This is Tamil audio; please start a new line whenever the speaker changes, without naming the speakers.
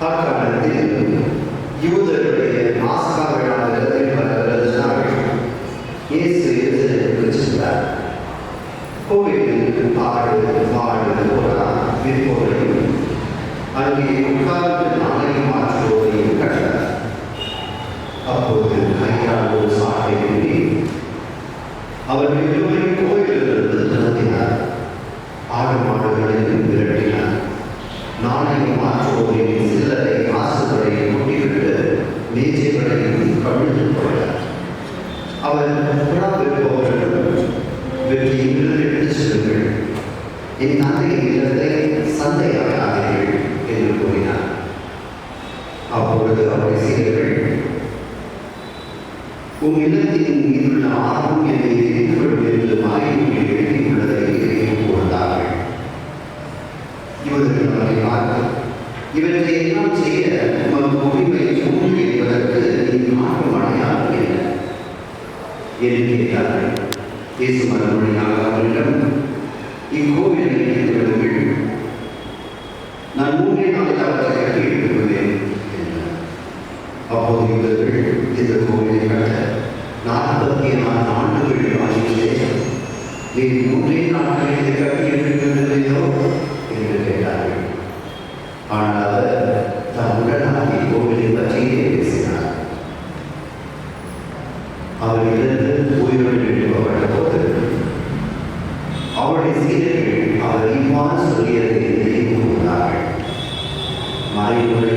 அக்காலத்தில் யூதருடைய பாஸ்கா விழா வருகிற நாள் இயேசு எருசலேமுக்கு சென்றார். கோவிலில் ஆடு மாடு புறா விற்போரையும் அங்கே உட்கார்ந்து நாளை மாற்றுவோரையும் கண்டார். அப்போது கையால் ஒரு சாட்டை கூறி அவர் இருவரையும் கோயிலிலிருந்து நிறுத்தினார். ஆடு மாடுகளையும் விரட்டினார். நாணயம் மாற்றுவோரின் சில்லறை காசுகளை கொட்டிவிட்டு மேஜைகளையும் கவிழ்த்து கொண்டார். அவர் புறா விற்பவர்களிடம் வெற்றியில் எடுத்து செல்லுங்கள், என் தந்தையின் இல்லத்தை சந்தையாக்காதீர்கள் என்று கூறினார். அப்பொழுது அவருடைய சீடர்கள், உன் இல்லத்தின் மீதுள்ள ஆர்வம் என்னை எதிர்கொள்ளும் என்று மாறியில் எழுதியுள்ளதை கூர்ந்தார்கள். இவர்கள் அவரை பார்த்து, இவற்றை எல்லாம் செய்ய உமது உரிமை உண்டு என்பதற்கு நீ மாற்றம் அடையாமல் இல்லை என்று கேட்டார்கள். இயேசு மறுமொழியாக அவரிடம், இக்கோவிலை எடுத்துவிடுங்கள், நான் 3 நாளில் அவற்றை கட்டி எடுத்துவிடுவேன் என்றார். அப்போது இவர்கள் இந்த கோவிலை கட்ட 44 ஆண்டுகள் ஆகிவிட்டே, நீ 3 நாட்களில் இதை கட்டி எடுத்துவிடுவதையோ என்று கேட்டார்கள். ஆனால் அவர் தம் உடனாகி கோவிலை பற்றியே பேசினார். அவர் இருந்து உயிரோடு எழுப்பப்பட்ட போது அவருடைய சீடர்கள் அவர் இவ்வாறு சொல்லியதை நினைவு கூர்ந்தார்கள். மறைமுறை